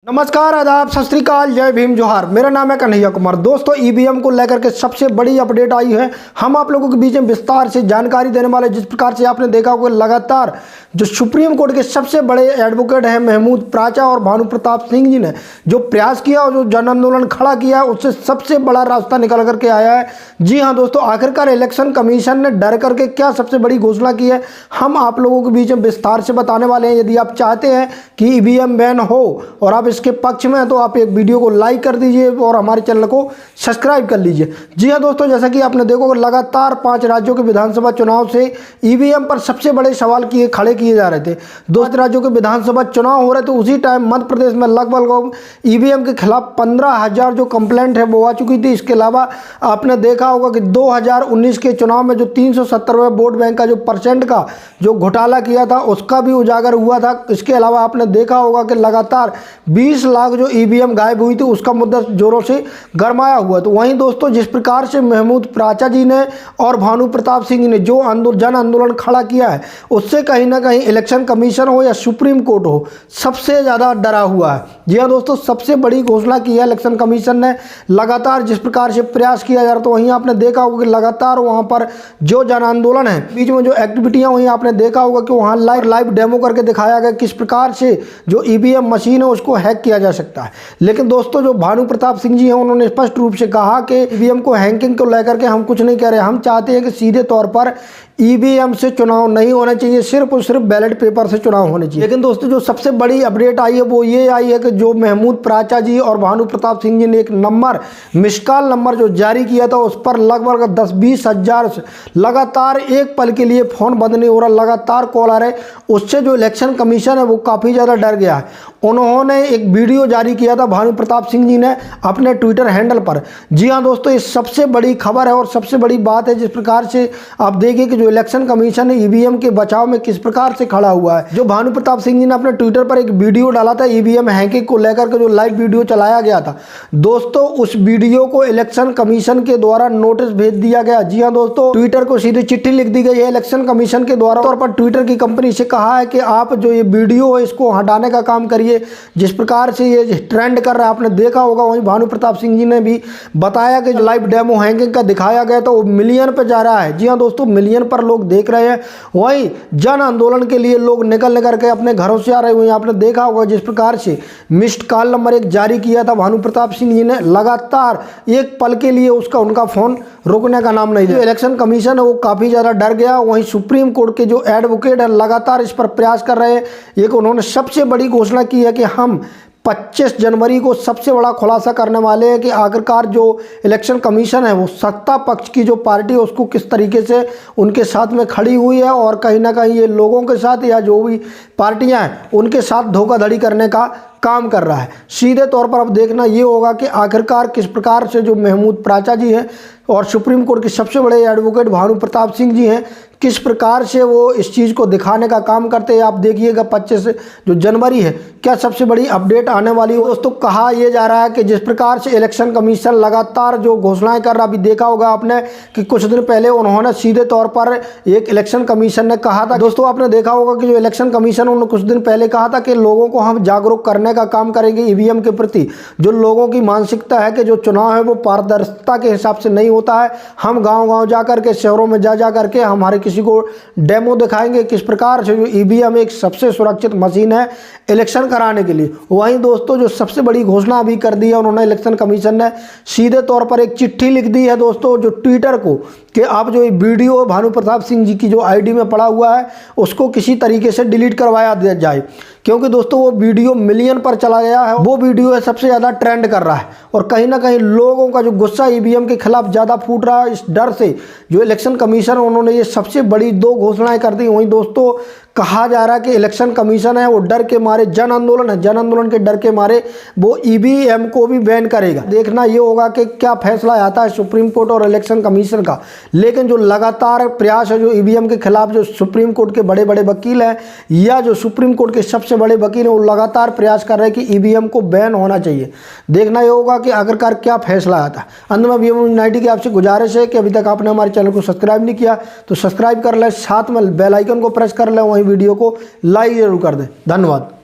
नमस्कार, आदाब, सत श्री अकाल, जय भीम, जोहार। मेरा नाम है कन्हैया कुमार। दोस्तों, ईवीएम को लेकर के सबसे बड़ी अपडेट आई है। हम आप लोगों के बीच में विस्तार से जानकारी देने वाले। जिस प्रकार से आपने देखा होगा, लगातार जो सुप्रीम कोर्ट के सबसे बड़े एडवोकेट हैं महमूद प्राचा और भानु प्रताप सिंह जी ने जो प्रयास किया और जो जन आंदोलन खड़ा किया, उससे सबसे बड़ा रास्ता निकल करके आया है। जी हाँ दोस्तों, आखिरकार इलेक्शन कमीशन ने डर करके क्या सबसे बड़ी घोषणा की है, हम आप लोगों के बीच में विस्तार से बताने वाले हैं। यदि आप चाहते हैं कि ईवीएम बैन हो और आप इसके पक्ष में हैं तो आप एक वीडियो को लाइक कर दीजिए और हमारे चैनल को सब्सक्राइब कर लीजिए। जी हाँ दोस्तों, जैसा कि आपने देखो, लगातार 5 राज्यों के विधानसभा चुनाव से ईवीएम पर सबसे बड़े सवाल खड़े किए जा रहे थे। 2 राज्यों के विधानसभा चुनाव हो रहे थे, उसी टाइम मध्य प्रदेश में लगभग ईवीएम के खिलाफ 15,000 जो कंप्लेंट है वो आ चुकी थी। इसके अलावा आपने देखा होगा कि 2019 के चुनाव में जो 370वें वोट बैंक का जो % का जो घोटाला किया था उसका भी उजागर हुआ था। इसके अलावा आपने देखा होगा कि लगातार 20 लाख जो ईवीएम गायब हुई थी उसका मुद्दा जोरों से गरमाया हुआ। तो वहीं दोस्तों, जिस प्रकार से महमूद प्राचा जी ने और भानु प्रताप सिंह जी ने जो जन आंदोलन खड़ा किया है, उससे कहीं ना कहीं इलेक्शन कमीशन हो या सुप्रीम कोर्ट हो, सबसे ज़्यादा डरा हुआ है। जी हाँ दोस्तों, सबसे बड़ी घोषणा की है इलेक्शन कमीशन ने। लगातार जिस प्रकार से प्रयास किया जा रहा, तो वहीं आपने देखा होगा कि लगातार वहाँ पर जो जन आंदोलन है, बीच में जो एक्टिविटियाँ हुई, आपने देखा होगा कि वहाँ लाइव डेमो करके दिखाया गया किस प्रकार से जो ईवीएम मशीन है उसको हैक किया जा सकता है। लेकिन दोस्तों, जो भानु प्रताप सिंह जी हैं उन्होंने स्पष्ट रूप से कहा कि ईवीएम को हैकिंग को लेकर के हम कुछ नहीं कह रहे। हम चाहते हैं कि सीधे तौर पर ईवीएम से चुनाव नहीं होना चाहिए, सिर्फ और सिर्फ बैलेट पेपर से चुनाव होने चाहिए। लेकिन दोस्तों, जो सबसे बड़ी अपडेट आई है वो ये आई है कि जो महमूद प्राचा जी और भानु प्रताप सिंह जी ने एक नंबर, मिस कॉल नंबर जो जारी किया था, उस पर लगभग 10-20 हज़ार से लगातार एक पल के लिए फ़ोन बंद नहीं हो रहा, लगातार कॉल आ रहे। उससे जो इलेक्शन कमीशन है वो काफ़ी ज़्यादा डर गया है। उन्होंने एक वीडियो जारी किया था भानु प्रताप सिंह जी ने अपने ट्विटर हैंडल पर। जी हाँ दोस्तों, ये सबसे बड़ी खबर है और सबसे बड़ी बात है। जिस प्रकार से आप देखिए कि जो इलेक्शन कमीशन ईवीएम के बचाव में किस प्रकार से खड़ा हुआ है। जो भानु प्रताप सिंह जी ने अपने ट्विटर पर एक वीडियो डाला था ईवीएम हैकिंग को लेकर के, जो लाइव वीडियो चलाया गया था दोस्तों, उस वीडियो को इलेक्शन कमीशन के द्वारा नोटिस भेज दिया गया। जी हाँ दोस्तों, ट्विटर को सीधी चिट्ठी लिख दी गई है इलेक्शन कमीशन के द्वारा। तौर पर ट्विटर की कंपनी से कहा है कि आप जो ये वीडियो है इसको हटाने का काम करिए। जिस प्रकार से ये ट्रेंड कर रहा है, आपने देखा होगा। वहीं भानु प्रताप सिंह जी ने भी बताया कि जो लाइव डेमो हैकिंग का दिखाया गया था वो मिलियन पर जा रहा है। जी हाँ दोस्तों, मिलियन पर लोग देख रहे हैं। वहीं जन आंदोलन के लिए लोग निकल करके अपने घरों से आ रहे हुए। आपने देखा होगा जिस प्रकार से मिस्ड कॉल नंबर 1 जारी किया था भानु प्रताप सिंह जी ने, लगातार एक पल के लिए उनका फोन रुकने का नाम नहीं लिया। इलेक्शन कमीशन है वो काफ़ी ज़्यादा डर गया। वहीं सुप्रीम कोर्ट के जो एडवोकेट है लगातार इस पर प्रयास कर रहे हैं। एक उन्होंने सबसे बड़ी घोषणा की है कि हम 25 जनवरी को सबसे बड़ा खुलासा करने वाले हैं कि आखिरकार जो इलेक्शन कमीशन है वो सत्ता पक्ष की जो पार्टी है उसको किस तरीके से उनके साथ में खड़ी हुई है और कहीं ना कहीं ये लोगों के साथ या जो भी पार्टियां हैं उनके साथ धोखाधड़ी करने का काम कर रहा है। सीधे तौर पर अब देखना ये होगा कि आखिरकार किस प्रकार से जो महमूद प्राचा जी हैं और सुप्रीम कोर्ट के सबसे बड़े एडवोकेट भानु प्रताप सिंह जी हैं, किस प्रकार से वो इस चीज़ को दिखाने का काम करते हैं। आप देखिएगा 25 जो जनवरी है, क्या सबसे बड़ी अपडेट आने वाली है। दोस्तों, कहा यह जा रहा है कि जिस प्रकार से इलेक्शन कमीशन लगातार जो घोषणाएं कर रहा, अभी देखा होगा आपने कि कुछ दिन पहले उन्होंने सीधे तौर पर एक इलेक्शन कमीशन ने कहा था। दोस्तों, आपने देखा होगा कि जो इलेक्शन कमीशन उन्होंने कुछ दिन पहले कहा था कि लोगों को हम जागरूक करने का काम करेंगे ईवीएम के प्रति। जो लोगों की मानसिकता है कि जो चुनाव है वो पारदर्शिता के हिसाब से नहीं होता है, हम गाँव जा करके, शहरों में जा करके हमारे किसी को डेमो दिखाएंगे किस प्रकार से जो ईवीएम एक सबसे सुरक्षित मशीन है इलेक्शन कराने के लिए। वहीं दोस्तों, जो सबसे बड़ी घोषणा अभी कर दी है उन्होंने इलेक्शन कमीशन ने, सीधे तौर पर एक चिट्ठी लिख दी है दोस्तों जो ट्विटर को, कि आप जो ये वीडियो भानु प्रताप सिंह जी की जो आईडी में पड़ा हुआ है उसको किसी तरीके से डिलीट करवाया दिया जाए। क्योंकि दोस्तों वो वीडियो मिलियन पर चला गया है, वो वीडियो है सबसे ज़्यादा ट्रेंड कर रहा है और कहीं ना कहीं लोगों का जो गुस्सा ईवीएम के खिलाफ ज़्यादा फूट रहा है। इस डर से जो इलेक्शन कमीशन उन्होंने ये सबसे बड़ी 2 घोषणाएं कर दी। वहीं दोस्तों, कहा जा रहा है कि इलेक्शन कमीशन है वो डर के मारे, जन आंदोलन है, जन आंदोलन के डर के मारे वो ईवीएम को भी बैन करेगा। देखना ये होगा कि क्या फैसला आता है सुप्रीम कोर्ट और इलेक्शन कमीशन का। लेकिन जो लगातार प्रयास है जो ईवीएम के खिलाफ, जो सुप्रीम कोर्ट के बड़े बड़े वकील हैं या जो सुप्रीम कोर्ट के सबसे बड़े वकील हैं, वो लगातार प्रयास कर रहे हैं कि ईवीएम को बैन होना चाहिए। देखना ये होगा कि आखिरकार क्या फैसला आता है। अंत में भीम यूनाइटेड की आपसे गुजारिश है कि अभी तक आपने हमारे चैनल को सब्सक्राइब नहीं किया तो सब्सक्राइब कर लें, साथ में बेल आइकन को प्रेस कर लें, वहीं वीडियो को लाइक जरूर कर दें। धन्यवाद।